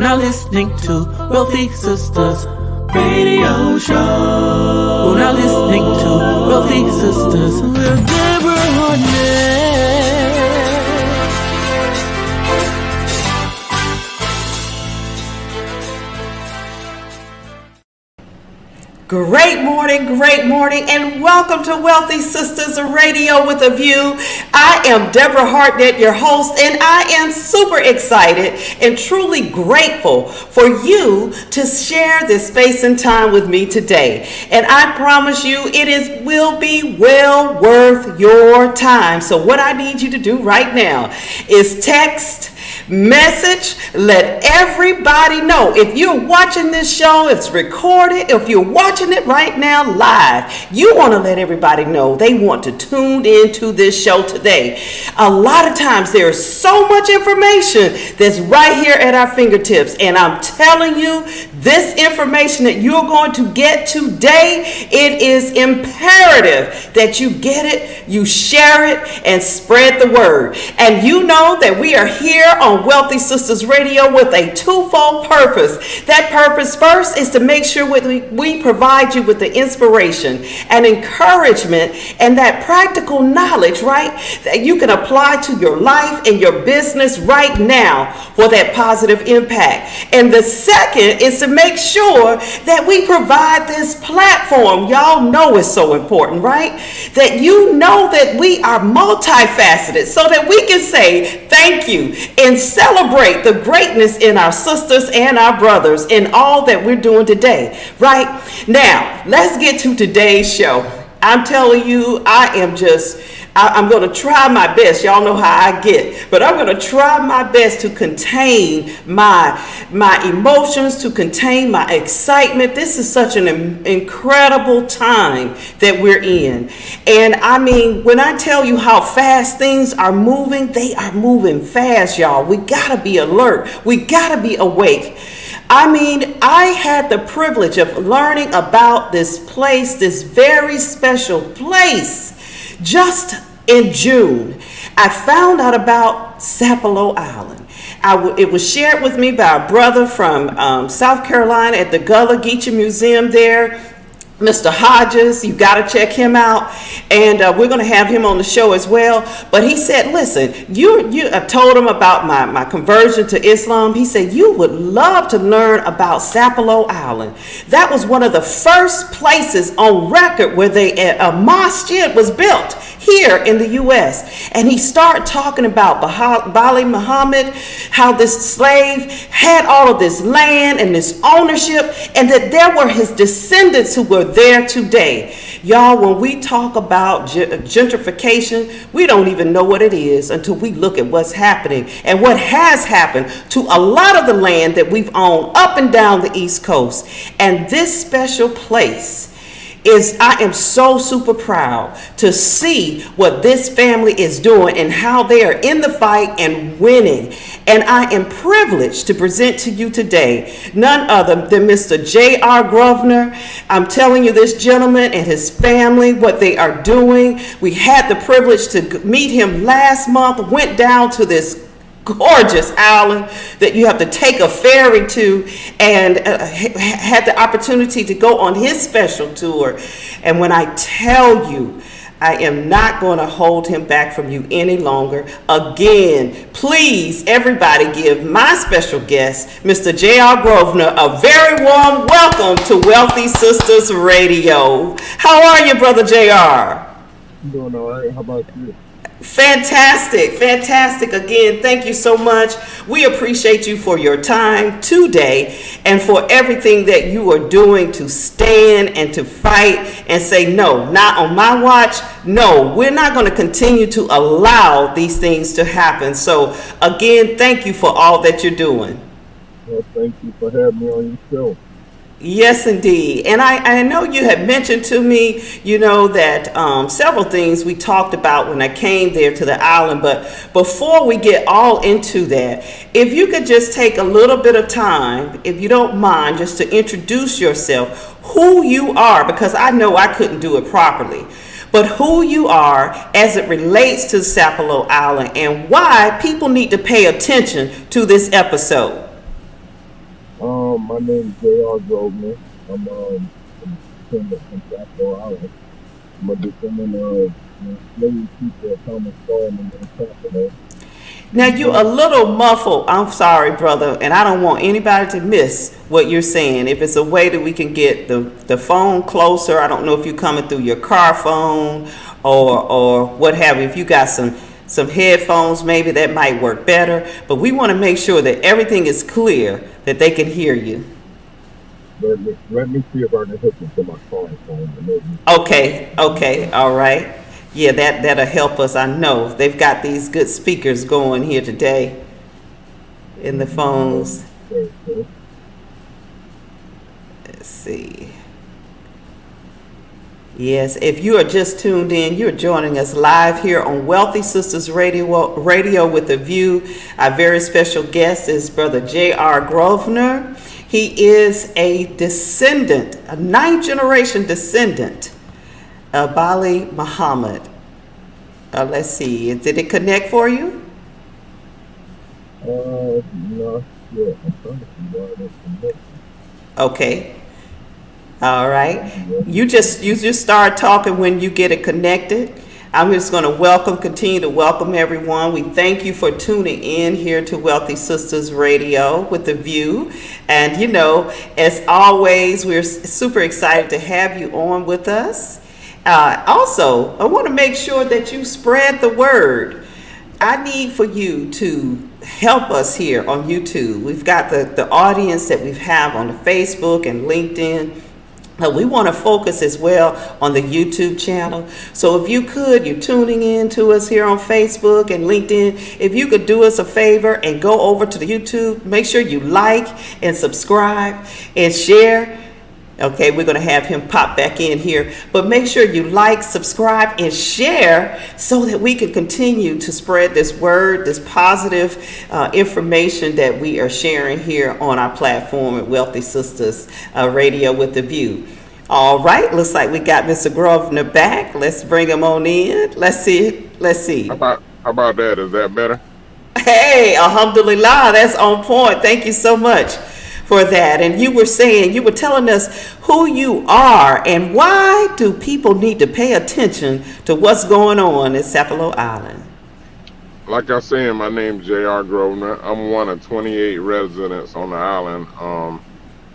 now listening to Wealthy Sisters Radio Show. We're now listening to Wealthy Sisters with Deborah Grovner. Great morning, and welcome to Wealthy Sisters Radio with a View. I am Deborah Hartnett, your host, and I am super excited and truly grateful for you to share this space and time with me today. And I promise you, will be well worth your time. So what I need you to do right now is text, message, let everybody know. If you're watching this show, it's recorded. If you're watching it right now live, you want to let everybody know they want to tune into this show today. A lot of times there's so much information that's right here at our fingertips, and I'm telling you, this information that you're going to get today, it is imperative that you get it, you share it, and spread the word. And you know that we are here on Wealthy Sisters Radio with a twofold purpose. That purpose first is to make sure we provide you with the inspiration and encouragement and that practical knowledge, right, that you can apply to your life and your business right now for that positive impact. And the second is to make sure that we provide this platform. Y'all know it's so important, right? That you know that we are multifaceted so that we can say thank you and celebrate the greatness in our sisters and our brothers in all that we're doing today, right? Now, let's get to today's show. I'm telling you, I'm going to try my best. Y'all know how I get, but I'm going to try my best to contain my emotions, to contain my excitement. This is such an incredible time that we're in. And I mean, when I tell you how fast things are moving, they are moving fast, y'all. We got to be alert. We got to be awake. I mean, I had the privilege of learning about this place, this very special place, just in June. I found out about Sapelo Island. It was shared with me by a brother from South Carolina at the Gullah Geechee Museum there, Mr. Hodges. You got to check him out, and we're going to have him on the show as well. But he said, listen, I told him about my conversion to Islam. He said, you would love to learn about Sapelo Island. That was one of the first places on record where a mosque was built here in the U.S. And he started talking about Bali Muhammad, how this slave had all of this land and this ownership, and that there were his descendants who were there today. Y'all, when we talk about gentrification, we don't even know what it is until we look at what's happening and what has happened to a lot of the land that we've owned up and down the East Coast. And this special place I am so super proud to see what this family is doing and how they are in the fight and winning. And I am privileged to present to you today none other than Mr. JR Grovner. I'm telling you, this gentleman and his family, what they are doing. We had the privilege to meet him last month, went down to this gorgeous island that you have to take a ferry to, and had the opportunity to go on his special tour. And when I tell you, I am not going to hold him back from you any longer. Again, please, everybody, give my special guest, Mr. JR Grovner, a very warm welcome to Wealthy Sisters Radio. How are you, Brother JR? I'm doing all right. How about you? Fantastic. Again, thank you so much. We appreciate you for your time today and for everything that you are doing to stand and to fight and say, no, not on my watch. No, we're not going to continue to allow these things to happen. So again, thank you for all that you're doing. Well, thank you for having me on your show. Yes, indeed. And I know you had mentioned to me, that several things we talked about when I came there to the island. But before we get all into that, if you could just take a little bit of time, if you don't mind, just to introduce yourself, who you are, because I know I couldn't do it properly, but who you are as it relates to Sapelo Island and why people need to pay attention to this episode. My name is JR Grovner. I'm a descendant from Sapelo Island. I'm a descendant of enslaved people of Thomas Spalding and Sapelo. Now you a little muffled. I'm sorry, brother, and I don't want anybody to miss what you're saying. If it's a way that we can get the phone closer, I don't know if you're coming through your car phone or what have you. If you got some headphones, maybe that might work better. But we want to make sure that everything is clear, that they can hear you. Let me see if I can hook it to my car phone. And maybe Okay, okay, all right. Yeah, that'll help us. I know they've got these good speakers going here today in the phones. okay. Let's see. Yes, if you are just tuned in, you're joining us live here on Wealthy Sisters Radio with a View. Our very special guest is Brother JR Grovner. He is a descendant, a ninth generation descendant of Bali Muhammad. Let's see, did it connect for you? Not sure. I'm trying to see why that's connected. Okay. All right. You just start talking when you get it connected. I'm just going to continue to welcome everyone. We thank you for tuning in here to Wealthy Sisters Radio with the View. And, as always, we're super excited to have you on with us. Also, I want to make sure that you spread the word. I need for you to help us here on YouTube. We've got the audience that we have on the Facebook and LinkedIn. We want to focus as well on the YouTube channel. So if you're tuning in to us here on Facebook and LinkedIn, if you could do us a favor and go over to the YouTube, make sure you like and subscribe and share. Okay, we're going to have him pop back in here, but make sure you like, subscribe, and share so that we can continue to spread this word, this positive information that we are sharing here on our platform at Wealthy Sisters Radio with the View. All right, looks like we got Mr. Grovner back. Let's bring him on in. Let's see. How about that? Is that better? Hey, alhamdulillah, that's on point. Thank you so much for that. And you were telling us who you are and why do people need to pay attention to what's going on at Sapelo Island? Like I said, my name's JR Grovner. I'm one of 28 residents on the island.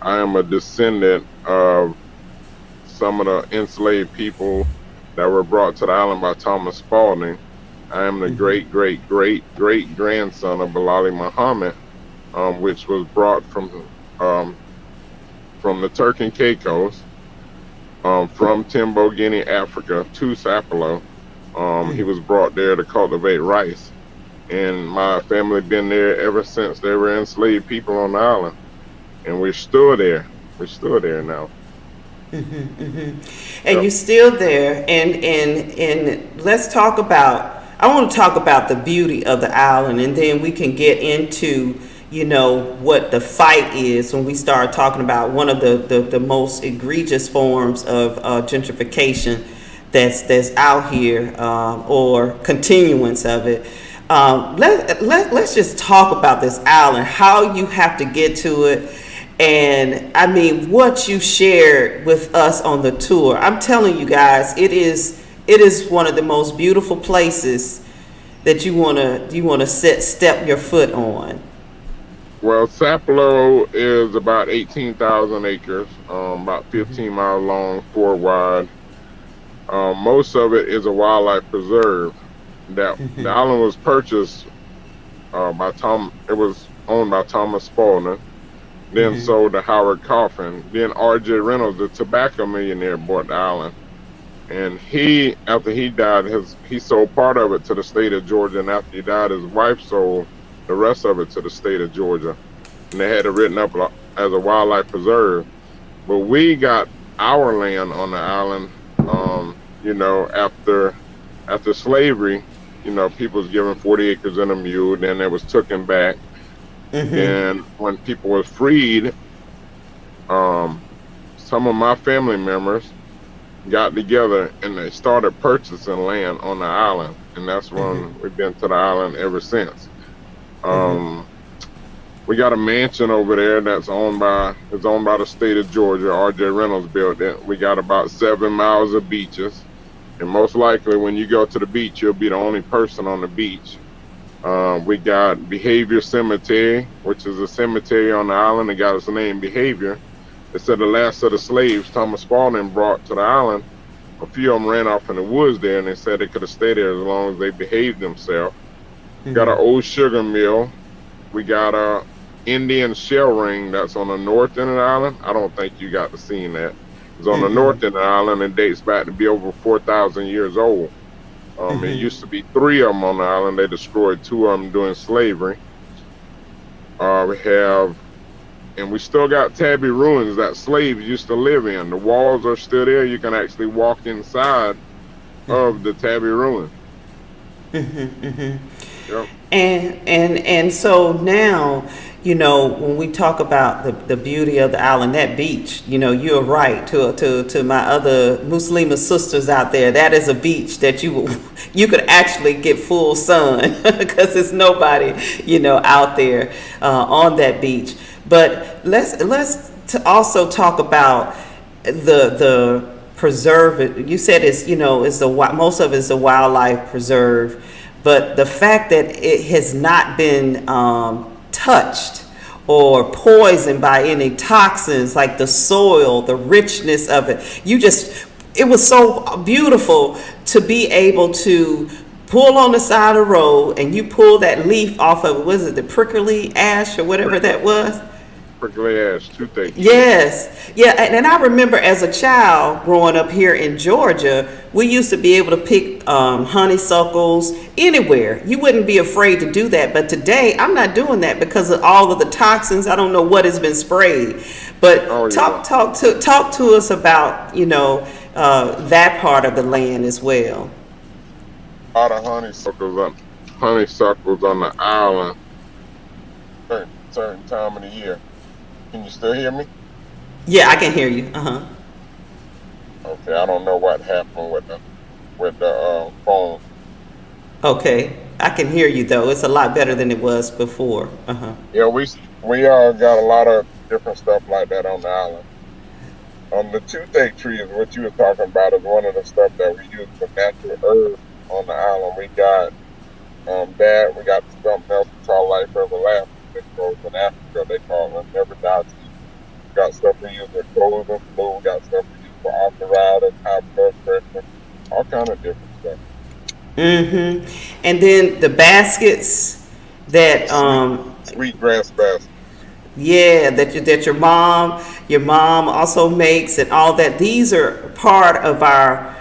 I am a descendant of some of the enslaved people that were brought to the island by Thomas Spalding. I am the great grandson of Bilali Muhammad, which was brought from the Turk and Caicos, from Timbo, Guinea, Africa to Sapelo. He was brought there to cultivate rice. And my family been there ever since they were enslaved people on the island. And we're still there. We're still there now. And you're still there. And let's talk about, I want to talk about the beauty of the island, and then we can get into what the fight is when we start talking about one of the most egregious forms of gentrification that's out here, or continuance of it. Let's just talk about this island, how you have to get to it, and I mean what you shared with us on the tour. I'm telling you guys, it is one of the most beautiful places that you wanna step your foot on. Well, Sapelo is about 18,000 acres, about 15 miles long, 4 wide. Most of it is a wildlife preserve. The island was purchased by Tom. It was owned by Thomas Spalding, then sold to Howard Coffin. Then R.J. Reynolds, the tobacco millionaire, bought the island. And after he died, he sold part of it to the state of Georgia. And after he died, his wife sold the rest of it to the state of Georgia. And they had it written up as a wildlife preserve. But we got our land on the island, after slavery, people was given 40 acres and a mule, then it was taken back. And when people were freed, some of my family members got together and they started purchasing land on the island. And that's when we've been to the island ever since. We got a mansion over there that's owned by the state of Georgia. R.J. Reynolds built it. We got about 7 miles of beaches, and most likely when you go to the beach, you'll be the only person on the beach. We got Behavior Cemetery, which is a cemetery on the island that got its name Behavior. It said the last of the slaves Thomas Spalding brought to the island, a few of them ran off in the woods there, and they said they could have stayed there as long as they behaved themselves. Got an old sugar mill. We got a Indian shell ring that's on the north end of the island. I don't think you got to see that. It's on the north end of the island and dates back to be over 4,000 years old. It used to be 3 of them on the island. They destroyed 2 of them during slavery. We still got tabby ruins that slaves used to live in. The walls are still there. You can actually walk inside of the tabby ruin. Yep. And so now, when we talk about the beauty of the island, that beach, you're right. To my other Muslima sisters out there, that is a beach that you could actually get full sun because there's nobody, out there on that beach. But let's also talk about the preserve. You said it's most of it's a wildlife preserve. But the fact that it has not been touched or poisoned by any toxins, like the soil, the richness of it, it was so beautiful to be able to pull on the side of the road and you pull that leaf off of, was it the prickly ash or whatever that was? Prickly ash, toothache. Yes. Yeah, and I remember as a child growing up here in Georgia, we used to be able to pick honeysuckles anywhere. You wouldn't be afraid to do that. But today, I'm not doing that because of all of the toxins. I don't know what has been sprayed. But talk to us about, that part of the land as well. A lot of honeysuckles on the island certain time of the year. Can you still hear me? Yeah, I can hear you. Okay, I don't know what happened with the phone. Okay, I can hear you though. It's a lot better than it was before. Yeah, we got a lot of different stuff like that on the island. The toothache tree is what you were talking about. Is one of the stuff that we use for natural herbs on the island. We got that. We got something else we call life everlasting. In Africa, they call them never die seeds. We got stuff we use for colds and flu. We got stuff we use for arthritis, high blood pressure, all kind of different stuff. And then the baskets that sweetgrass baskets. Yeah, that your mom also makes and all that. These are part of our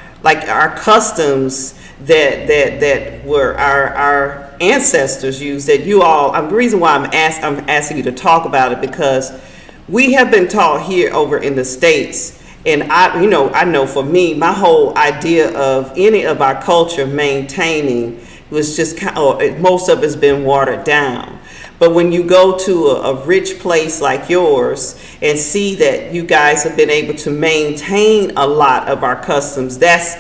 customs that were our ancestors used, that you all. The reason why I'm asking you to talk about it, because we have been taught here over in the States, and I know for me, my whole idea of any of our culture maintaining was just most of it's been watered down. But when you go to a rich place like yours and see that you guys have been able to maintain a lot of our customs, that's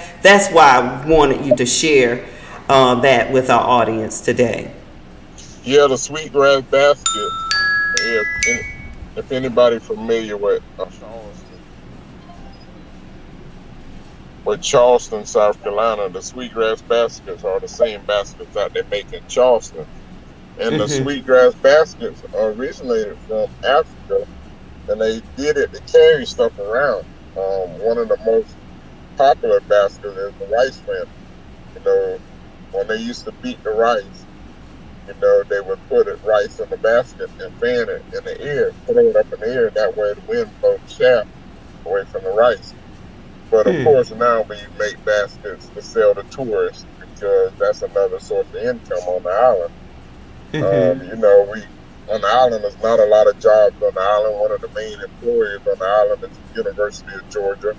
why I wanted you to share that with our audience today. Yeah, the sweetgrass basket. If anybody familiar with Charleston, South Carolina, the sweetgrass baskets are the same baskets that they make in Charleston. And the sweetgrass baskets originated from Africa, and they did it to carry stuff around. One of the most popular baskets is the rice family. When they used to beat the rice, they would put rice in the basket and fan it in the air, throw it up in the air, that way the wind blows the shaft away from the rice. But of course now we make baskets to sell to tourists, because that's another source of income on the island. We on the island, there's not a lot of jobs on the island. One of the main employers on the island is the University of Georgia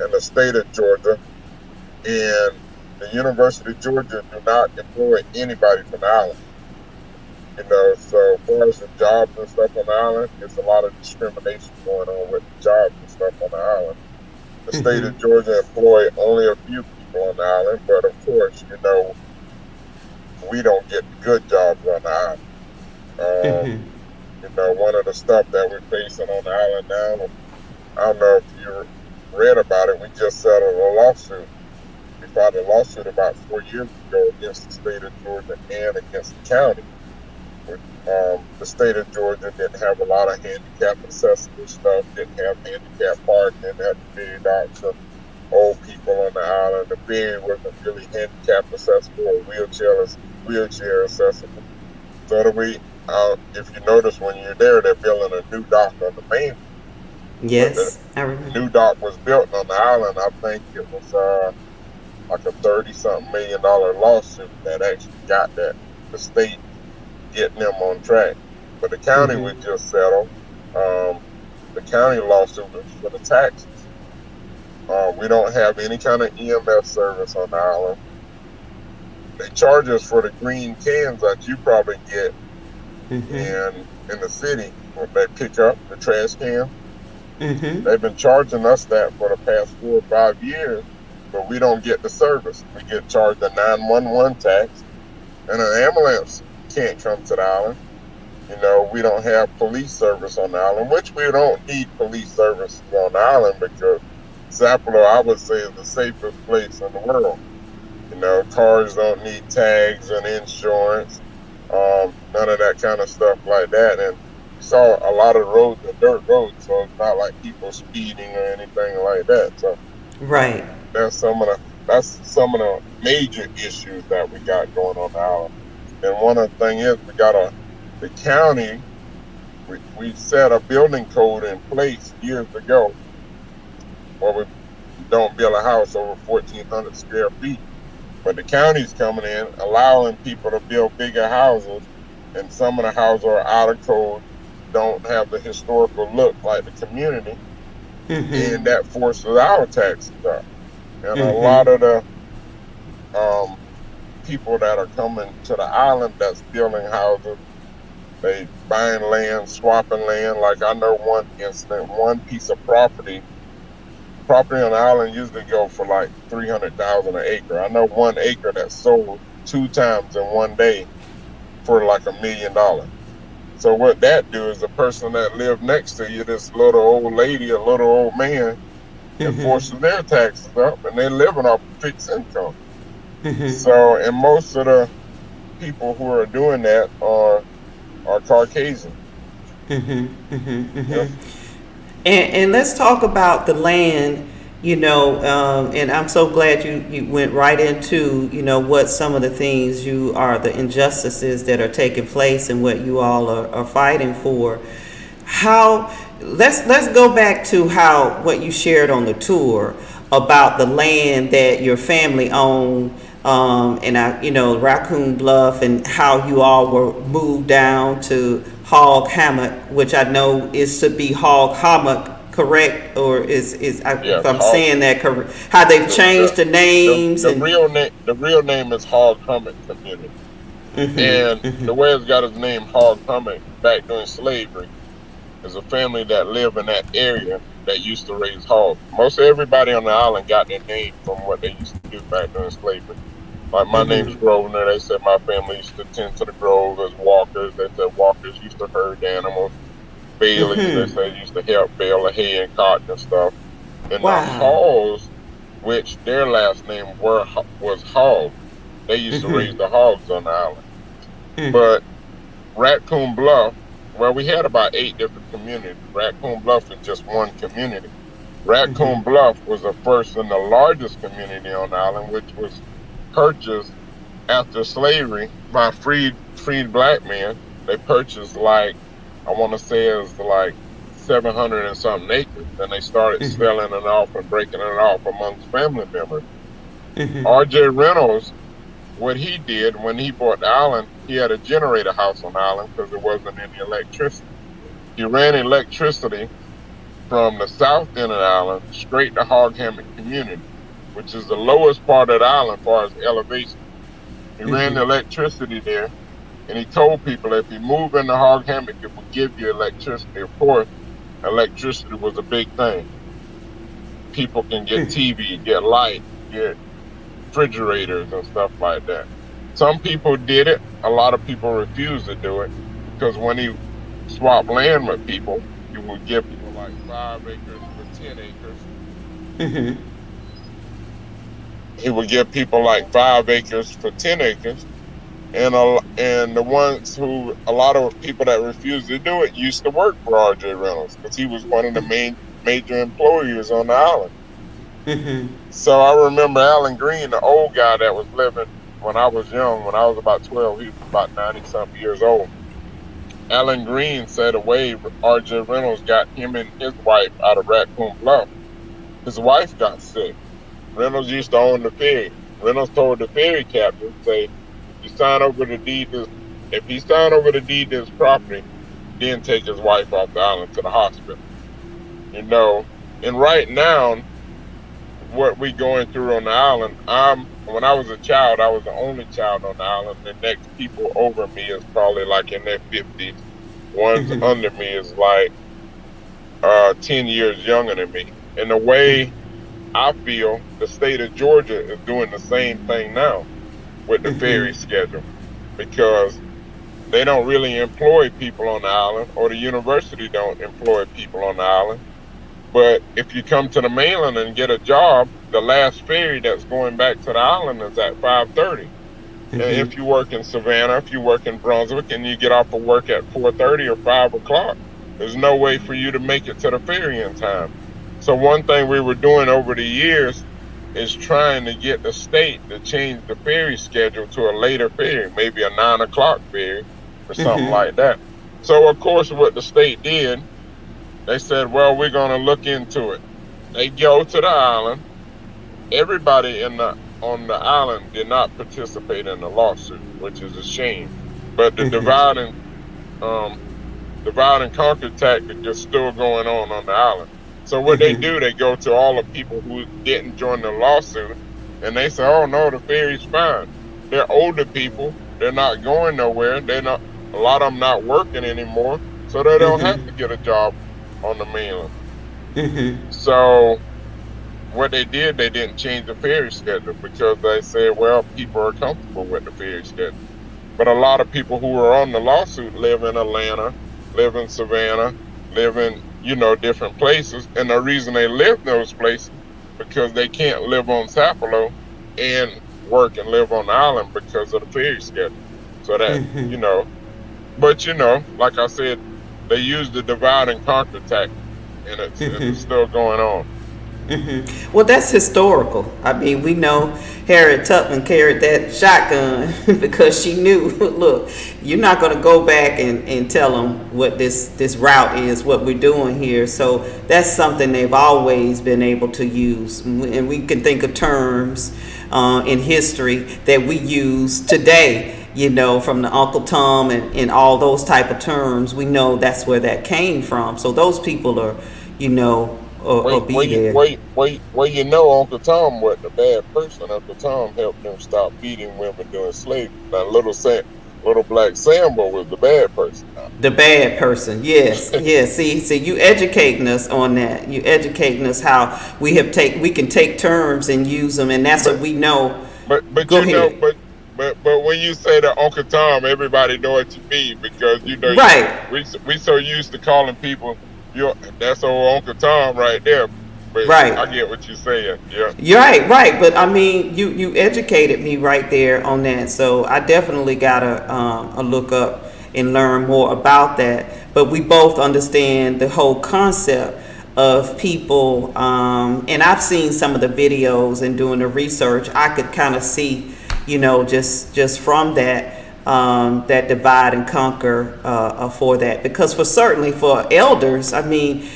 and the state of Georgia. And the University of Georgia do not employ anybody from the island. So as far as the jobs and stuff on the island, there's a lot of discrimination going on with the jobs and stuff on the island. The state of Georgia employ only a few people on the island, but of course, we don't get good jobs on the island. One of the stuff that we're facing on the island now, I don't know if you read about it. We just settled a lawsuit. We filed a lawsuit about 4 years ago against the state of Georgia and against the county. The state of Georgia didn't have a lot of handicap accessible stuff, didn't have handicap parking, had the big docks of old people on the island. The ferry wasn't really handicap accessible or wheelchair accessible. So if you notice when you're there, they're building a new dock on the main. But the Yes, I remember. new dock was built on the island. I think it was like a 30-something million-dollar lawsuit that actually got the state getting them on track. But the county we just settled. The county lawsuit was for the taxes. We don't have any kind of EMS service on the island. They charge us for the green cans that you probably get in the city when they pick up the trash can. They've been charging us that for the past 4 or 5 years, but we don't get the service. We get charged a 911 tax, and an ambulance can't come to the island. We don't have police service on the island, which we don't need police services on the island because Sapelo, I would say, is the safest place in the world. Cars don't need tags and insurance, none of that kind of stuff like that. And you saw a lot of roads are dirt roads, so it's not like people speeding or anything like that. So Right. that's some of the major issues that we got going on the island. And one of the things is the county, we set a building code in place years ago where we don't build a house over 1,400 square feet. But the county's coming in, allowing people to build bigger houses, and some of the houses are out of code, don't have the historical look like the community, and that forces our taxes up. And a lot of the people that are coming to the island that's building houses, they buying land, swapping land. Like I know one incident, one piece of property on the island usually go for like $300,000 an acre. I know 1 acre that sold 2 times in one day for like $1 million. So what that do is the person that lived next to you, this little old lady, a little old man, it forces their taxes up, and they're living off a fixed income. So, and most of the people who are doing that are Caucasian. Yep. And let's talk about the land, and I'm so glad you went right into, what some of the things the injustices that are taking place and what you all are fighting for. Let's go back to what you shared on the tour about the land that your family owned, Raccoon Bluff, and how you all were moved down to Hog Hammock, which I know is to be Hog Hammock, correct? Or if I'm saying that correct, how they've changed the names. The real name is Hog Hammock Community. And the way it's got its name, Hog Hammock, back during slavery, is a family that lived in that area that used to raise hogs. Most everybody on the island got their name from what they used to do back during slavery. Like my name's Grovner. They said my family used to tend to the grove as walkers. They said walkers used to herd animals. Bailey, they said, used to help bale the hay and cotton and stuff. And the Halls, which their last name was Hog, they used to raise the hogs on the island. But Raccoon Bluff, well, we had about 8 different communities. Raccoon Bluff is just one community. Raccoon Bluff was the first and the largest community on the island, which was purchased after slavery by freed black men. They purchased like, I want to say it was like 700 and something acres. Then they started selling it off and breaking it off amongst family members. R.J. Reynolds, what he did when he bought the island, he had a generator house on the island because there wasn't any electricity. He ran electricity from the south end of the island straight to Hog Hammock Community, which is the lowest part of the island as far as elevation. He ran the electricity there, and he told people if you move into Hog Hammock, it will give you electricity. Of course, electricity was a big thing. People can get TV, get light, get refrigerators and stuff like that. Some people did it. A lot of people refused to do it because when he swap land with people. He would give people like 5 acres for 10 acres. Mhm. He would give people like 5 acres for 10 acres. And the ones who, a lot of people that refused to do it used to work for R.J. Reynolds because he was one of the main major employers on the island. Mhm. So I remember Alan Green, the old guy that was living when I was young, when I was about 12, he was about 90 something years old. Alan Green said a way R.J. Reynolds got him and his wife out of Raccoon Bluff. His wife got sick. Reynolds used to own the ferry. Reynolds told the ferry captain, say, you sign over the deed this, if he signed over the deed to his property, then take his wife off the island to the hospital. You know, and right now, what we going through on the island, when I was a child, I was the only child on the island. The next people over me is probably like in their 50s. Ones Mhm. under me is like 10 years younger than me. And the way I feel, the state of Georgia is doing the same thing now with the ferry Mhm. schedule because they don't really employ people on the island, or the university don't employ people on the island. But if you come to the mainland and get a job, the last ferry that's going back to the island is at 5:30. And Mhm. if you work in Savannah, if you work in Brunswick, and you get off of work at 4:30 or 5 o'clock, there's no way for you to make it to the ferry in time. So one thing we were doing over the years is trying to get the state to change the ferry schedule to a later ferry, maybe a 9 o'clock ferry or something Mhm. like that. So of course, what the state did, they said, well, we're going to look into it. They go to the island. Everybody on the island did not participate in the lawsuit, which is a shame. But the Mhm. um, divide and conquer tactic is still going on the island. So what they Mhm. do, they go to all the people who didn't join the lawsuit, and they say, "Oh no, the ferry's fine." They're older people. They're not going nowhere. They're not. A lot of them not working anymore, so they don't have Mhm. to get a job on the mainland. Mhm. So what they did, they didn't change the ferry schedule because they said, well, people are comfortable with the ferry schedule. But a lot of people who are on the lawsuit live in Atlanta, live in Savannah, live in, different places. And the reason they live in those places because they can't live on Sapelo and work and live on the island because of the ferry schedule. So that, Mhm. but like I said, they use the divide and conquer tactic, and it's still going on. Well, that's historical. I mean, we know Harriet Tubman carried that shotgun because she knew, look, you're not going to go back and tell them what this route is, what we're doing here. So that's something they've always been able to use. And we can think of terms in history that we use today, from the Uncle Tom and all those type of terms. We know that's where that came from. So those people are, or Wait, be wait, you- there. wait, wait, wait! Uncle Tom wasn't a bad person. Uncle Tom helped them stop beating women during slavery. Now, little black Sambo was the bad person. The bad person, yes, yes. See, you educating us on that. You educating us how we can take terms and use them, and that's but, what we know. but Go ahead. but when you say that Uncle Tom, everybody know what you mean because Right, we so used to calling people that's old Uncle Tom right there. But I right. get what you're saying. Yeah. You're right, right. But I mean, you educated me right there on that. So I definitely gotta a look up and learn more about that. But we both understand the whole concept of people. And I've seen some of the videos and doing the research. I could kind of see, just from that. That divide and conquer for that, because for certainly for elders, I mean,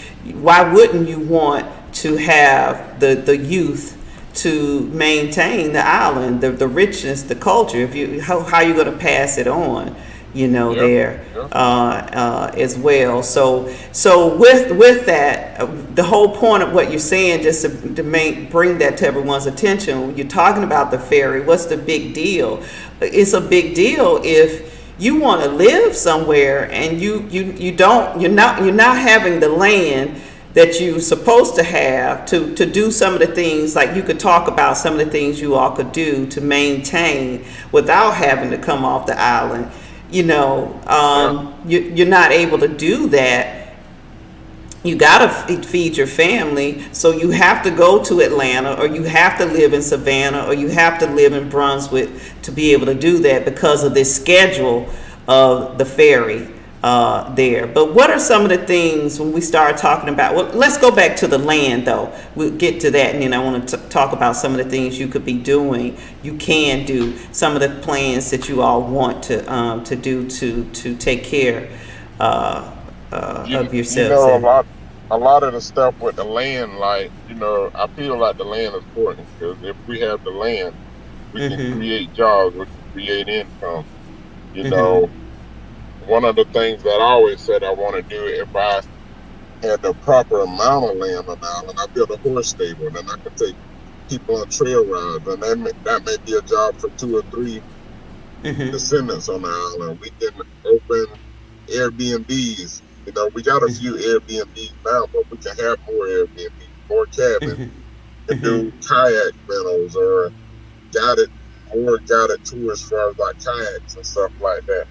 why wouldn't you want to have the youth to maintain the island, the richness, the culture? If you how you going to pass it on, Yeah. there Yeah. as well. So with that, the whole point of what you're saying, just to bring that to everyone's attention, when you're talking about the ferry, what's the big deal? It's a big deal if you want to live somewhere and you're not having the land that you're supposed to have to do some of the things. Like, you could talk about some of the things you all could do to maintain without having to come off the island. Yeah. You're not able to do that. You got to feed your family, so you have to go to Atlanta, or you have to live in Savannah, or you have to live in Brunswick to be able to do that because of this schedule of the ferry there. But what are some of the things when we start talking about, well, let's go back to the land though. We'll get to that, and then I want to talk about some of the things you could be doing, you can do, some of the plans that you all want to do to take care You of you yourselves know, there. a lot of the stuff with the land, like, I feel like the land is important because if we have the land, we can create jobs, we can create income. You know, one of the things that I always said I want to do, if I had the proper amount of land on the island, I build a horse stable, and I could take people on trail rides, and that may be a job for 2 or 3 descendants on the island. We can open Airbnbs. We got a few Airbnbs now, but we can have more Airbnbs, more cabins, and do kayak rentals or guided more guided tours for like kayaks and stuff like that.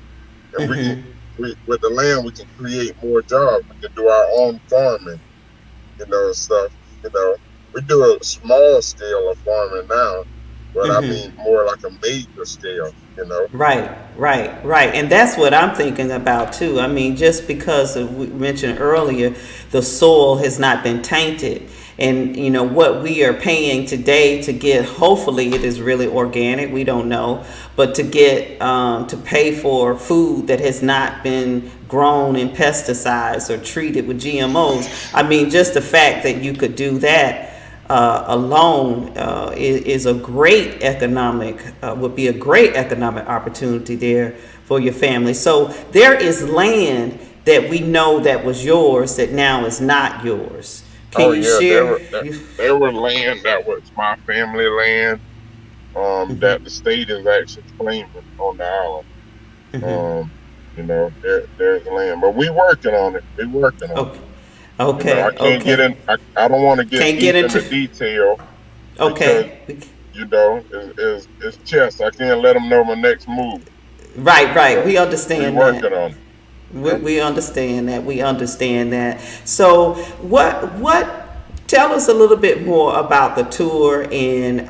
And with the land we can create more jobs. We can do our own farming, stuff. You know, we do a small scale of farming now, but I mean more like a major scale. Right, right, right. And that's what I'm thinking about too. I mean, just because we mentioned earlier, the soil has not been tainted. And, what we are paying today to get, hopefully it is really organic, we don't know, but to get, to pay for food that has not been grown in pesticides or treated with GMOs. I mean, just the fact that you could do that alone is a great economic would be a great economic opportunity there for your family. So there is land that we know that was yours that now is not yours. Can Oh you yeah, share? there were land that was my family land, that the state is actually claiming on the island. There's land, but we working on it. We working on it. Okay, I okay, can't get okay. in. I don't want to get Can't get deep into into. detail because Okay, it's chess. I can't let them know my next move, right, right. but We we understand that. working on it. We, Yeah. we understand that. We understand that. So, what? Tell us a little bit more about the tour and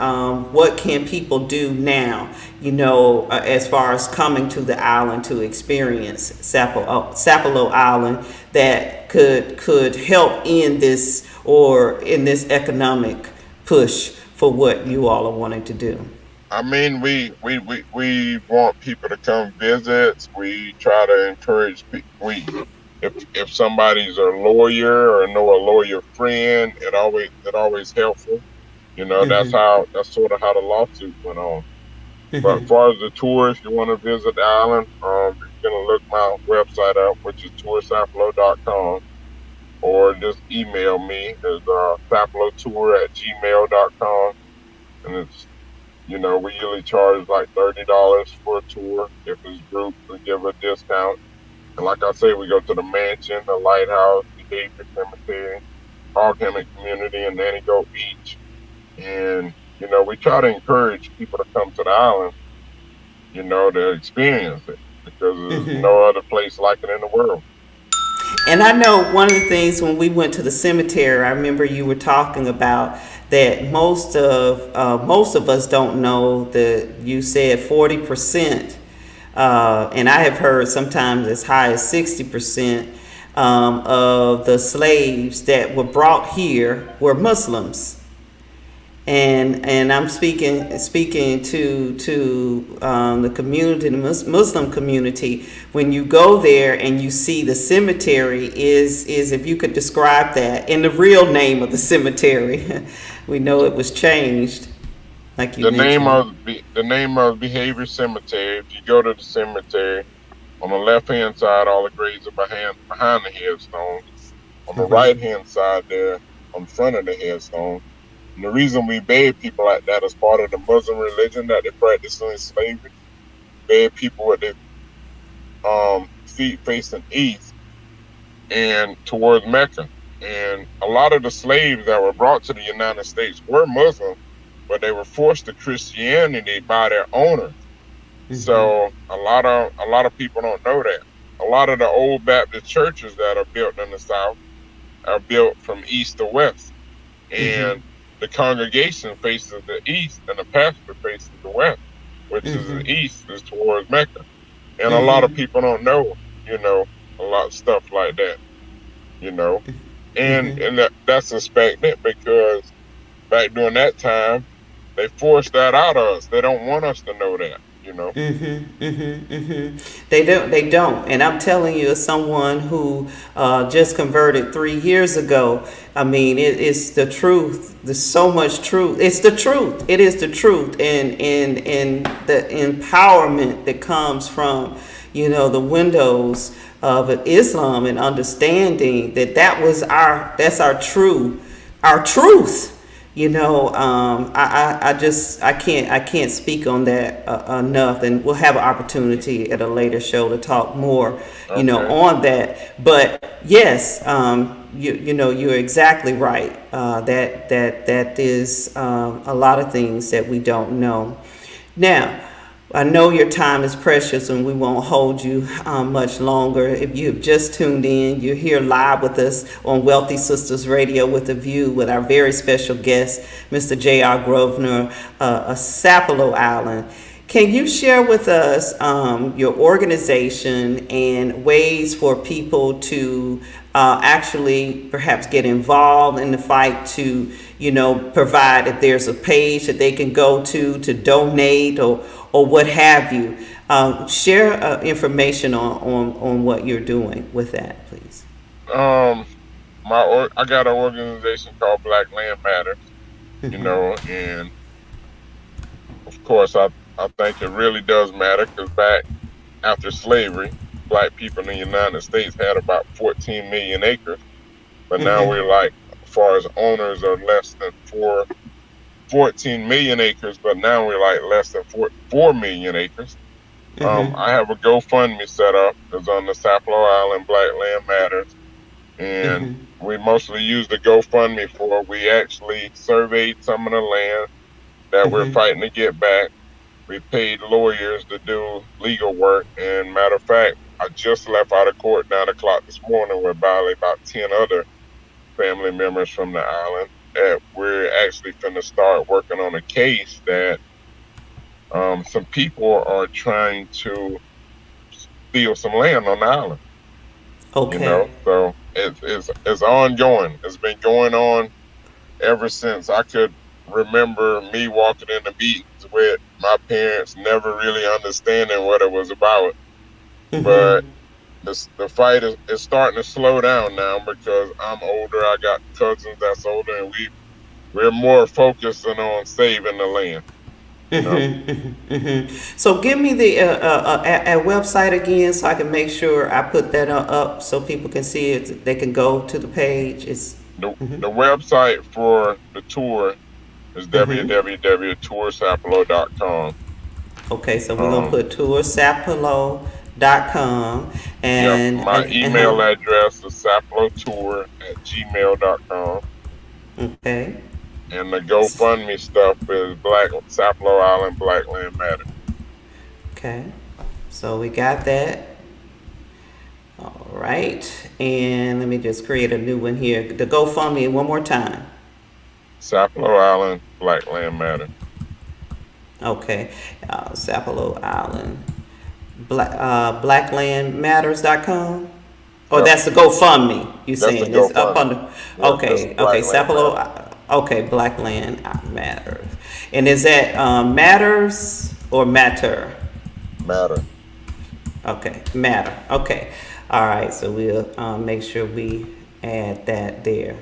what can people do now. As far as coming to the island to experience Sapelo Island, that could help in this or in this economic push for what you all are wanting to do. I mean, we want people to come visit. We try to encourage people. If somebody's a lawyer or know a lawyer friend, it always helpful. That's sort of how the lawsuit went on. But as far as the tour, if you want to visit the island, you're gonna look my website up, which is toursapelo.com, or just email me. It's sapelotour@gmail.com, and we usually charge like $30 for a tour. If it's group, we give a discount. And like I say, we go to the mansion, the lighthouse, the Behavior Cemetery, Hoghammon Community, and Nanny Goat Beach. And, we try to encourage people to come to the island, to experience it because there's no other place like it in the world. And I know one of the things when we went to the cemetery, I remember you were talking about that most of us don't know that you said 40%, and I have heard sometimes as high as 60% of the slaves that were brought here were Muslims. And I'm speaking to the community, the Muslim community. When you go there and you see the cemetery, is if you could describe that in the real name of the cemetery. We know it was changed, like you The name mentioned. of the name of Behavior Cemetery. If you go to the cemetery, on the left hand side, all the graves are behind the headstones. On the right hand side, there on front of the headstone. And the reason we bathe people like that is part of the Muslim religion that they practice in slavery. Bathe people with their feet facing east and towards Mecca. And a lot of the slaves that were brought to the United States were Muslim, but they were forced to Christianity by their owners. So a lot of people don't know that. A lot of the old Baptist churches that are built in the South are built from east to west, and the congregation faces the east, and the pastor faces the west, which is the east is towards Mecca. And a lot of people don't know, you know, a lot of stuff like that, you know, and that's expected because back during that time they forced that out of us. They don't want us to know that, you know. They don't. And I'm telling you, as someone who just converted 3 years ago, I mean, it's the truth. There's so much truth. It's the truth. It is the truth. And the empowerment that comes from, the windows of Islam and understanding that's our truth. I can't speak on that enough, and we'll have an opportunity at a later show to talk more, Okay. on that. But yes, you're exactly right. That is a lot of things that we don't know. Now, I know your time is precious and we won't hold you much longer. If you've just tuned in, you're here live with us on Wealthy Sisters Radio with a View with our very special guest, Mr. JR Grovner, of Sapelo Island. Can you share with us your organization and ways for people to actually perhaps get involved in the fight to, provide if there's a page that they can go to donate or what have you? Share information on what you're doing with that, please. Um, I got an organization called Black Land Matters, and of course I think it really does matter because back after slavery, black people in the United States had about 14 million acres, but now we're like, as far as owners are less than 14 million acres, but now we're like less than 4 million acres. I have a GoFundMe set up. It's on the Sapelo Island Black Land Matters, and we mostly use the GoFundMe for. We actually surveyed some of the land that we're fighting to get back. We paid lawyers to do legal work, and matter of fact, I just left out of court 9 o'clock this morning with probably about 10 other family members from the island. That we're actually going to start working on a case that some people are trying to steal some land on the island. Okay. So it's ongoing. It's been going on ever since I could remember me walking in the meetings with my parents, never really understanding what it was about. But the fight is starting to slow down now because I'm older. I got cousins that's older, and we're more focusing on saving the land. So give me the website again so I can make sure I put that up so people can see it. They can go to the page. It's The website for the tour is www.toursapelo.com. okay. So we're gonna put toursapelo.com and My email address is sapelotour@gmail.com. okay. And the GoFundMe stuff is Black Sapelo Island Black Land Matter. Okay. So we got that. All right. And let me just create a new one here. The GoFundMe one more time. Sapelo Island Black Land Matter. Okay. Sapelo Island. Blacklandmatters.com. Or that's the GoFundMe. You saying the it's up GoFundMe. under? Yep, Okay. that's Okay. Black Land Sapelo. Okay. Black Land Matters. And is that matters or matter? Matter. Okay. Matter. Okay. All right. So we'll make sure we add that there.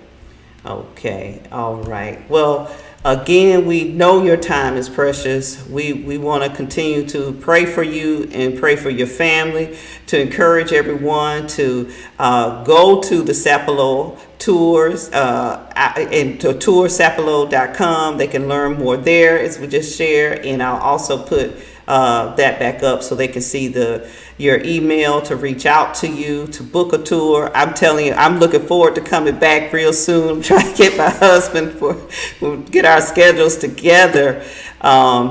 Okay. All right. Well, again, we know your time is precious. We want to continue to pray for you and pray for your family, to encourage everyone to go to the Sapelo tours and to toursapelo.com. They can learn more there, as we just shared, and I'll also put that back up so they can see your email to reach out to you to book a tour. I'm telling you, I'm looking forward to coming back real soon. I'm trying to get my husband we'll get our schedules together,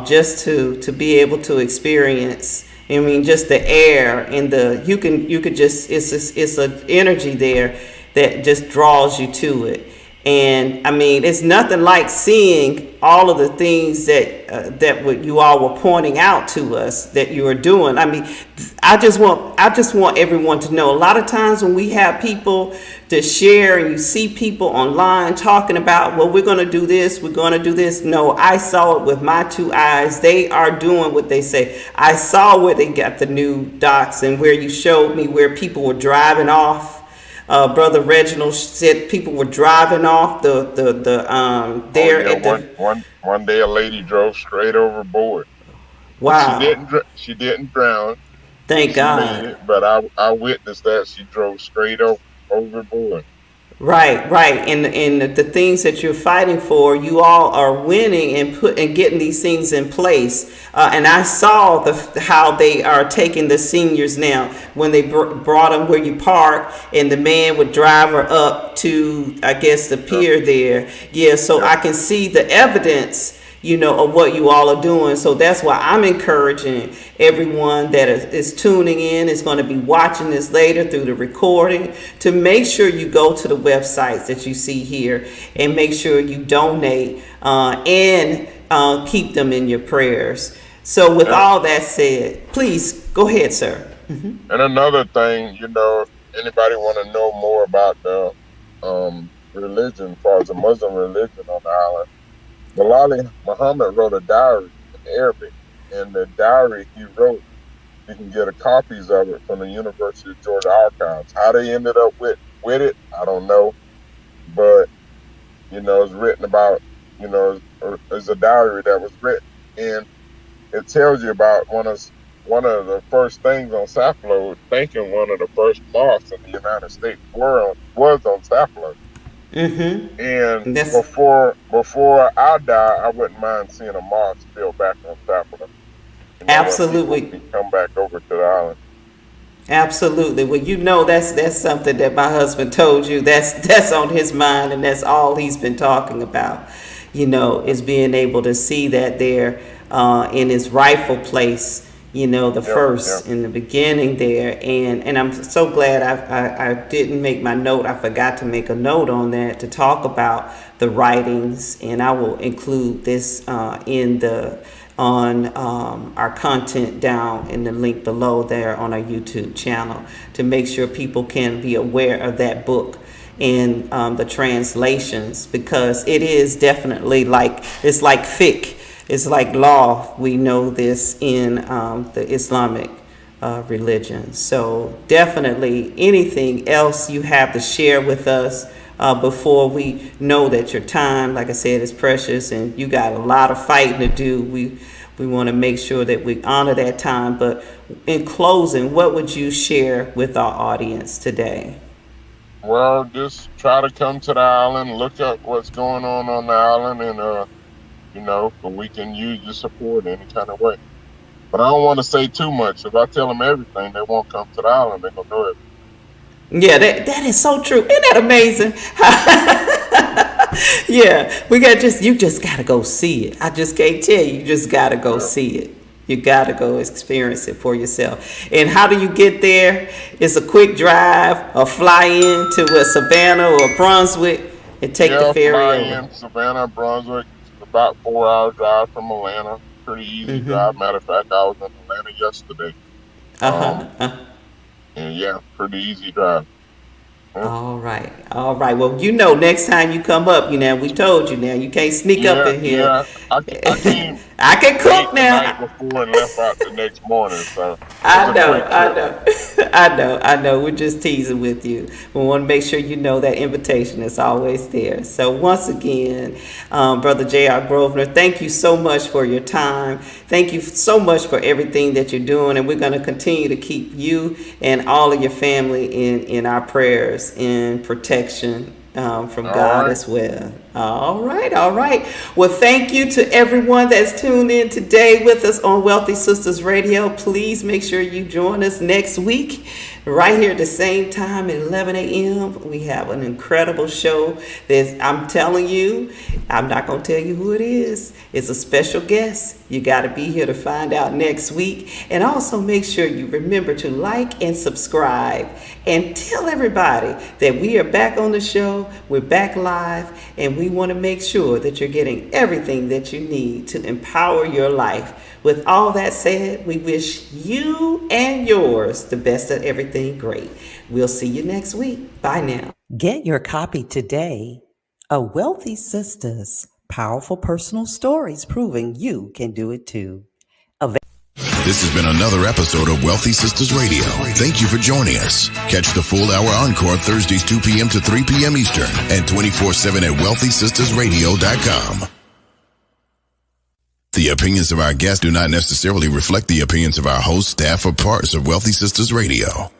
just to be able to experience. I mean, just the air and you could just, it's an energy there that just draws you to it. And I mean, it's nothing like seeing all of the things that what you all were pointing out to us that you are doing. I mean, I just want everyone to know. A lot of times when we have people to share, and you see people online talking about, well, we're going to do this, we're going to do this. No, I saw it with my two eyes. They are doing what they say. I saw where they got the new docks and where you showed me where people were driving off. Brother Reginald said people were driving off one day a lady drove straight overboard. Wow. She didn't drown. Thank She God. made it, but I witnessed that she drove straight overboard. Right, and the things that you're fighting for, you all are winning and getting these things in place. And I saw how they are taking the seniors now when they brought them where you park, and the man would drive her up to, I guess, the pier there. Yeah, so I can see the evidence, of what you all are doing. So that's why I'm encouraging everyone that is tuning in, is going to be watching this later through the recording, to make sure you go to the websites that you see here and make sure you donate and keep them in your prayers. So with all that said, please go ahead, sir. Mm-hmm. And another thing, if anybody want to know more about the religion, as far as the Muslim religion on the island, Malali Muhammad wrote a diary in Arabic, and the diary he wrote, you can get copies of it from the University of Georgia archives. How they ended up with it, I don't know, but it's written about, it's a diary that was written, and it tells you about one of the first things on Sapelo, thinking one of the first mosques in the United States was on Sapelo. Mm-hmm. And before I die, I wouldn't mind seeing a mosque built back on Sapelo. Absolutely. Come back over to the island. Absolutely. Well, that's something that my husband told you. That's on his mind, and that's all he's been talking about. Is being able to see that there in his rightful place. First in the beginning there, and I'm so glad I didn't make my note. I forgot to make a note on that to talk about the writings, and I will include this on our content down in the link below there on our YouTube channel, to make sure people can be aware of that book and the translations, because it is definitely it's like fiqh. It's like law. We know this in the Islamic religion. So definitely, anything else you have to share with us before we know that your time, like I said, is precious, and you got a lot of fighting to do. We want to make sure that we honor that time. But in closing, what would you share with our audience today? Well, just try to come to the island, look up what's going on the island, and but we can use your support any kind of way. But I don't want to say too much. If I tell them everything, they won't come to the island. They're going to know it. Yeah, that is so true. Isn't that amazing? Yeah, you just got to go see it. I just can't tell you. You just got to go see it. You got to go experience it for yourself. And how do you get there? It's a quick drive, or fly in to Savannah or Brunswick and take the ferry fly over. in Savannah, Brunswick. About 4-hour drive from Atlanta. Pretty easy drive. Matter of fact, I was in Atlanta yesterday. And pretty easy drive. All right. Well, next time you come up, we told you now, you can't sneak up in here. Yeah, I came. I can cook now. The night before and left out the next morning. So I know. We're just teasing with you. We want to make sure you know that invitation is always there. So once again, Brother JR Grovner, thank you so much for your time. Thank you so much for everything that you're doing, and we're going to continue to keep you and all of your family in our prayers, in protection from All God right. as well. All right, all right. Well, thank you to everyone that's tuned in today with us on Wealthy Sistas Radio. Please make sure you join us next week, right here at the same time at 11 a.m. We have an incredible show. I'm telling you, I'm not going to tell you who it is. It's a special guest. You got to be here to find out next week. And also make sure you remember to like and subscribe and tell everybody that we are back on the show. We're back live, and we want to make sure that you're getting everything that you need to empower your life. With all that said, we wish you and yours the best of everything great. We'll see you next week. Bye now. Get your copy today of Wealthy Sistas, Powerful Personal Stories Proving You Can Do It Too. This has been another episode of Wealthy Sistas Radio. Thank you for joining us. Catch the full hour encore Thursdays 2 p.m. to 3 p.m. Eastern and 24/7 at wealthysistasradio.com. The opinions of our guests do not necessarily reflect the opinions of our host, staff, or parts of Wealthy Sistas Radio.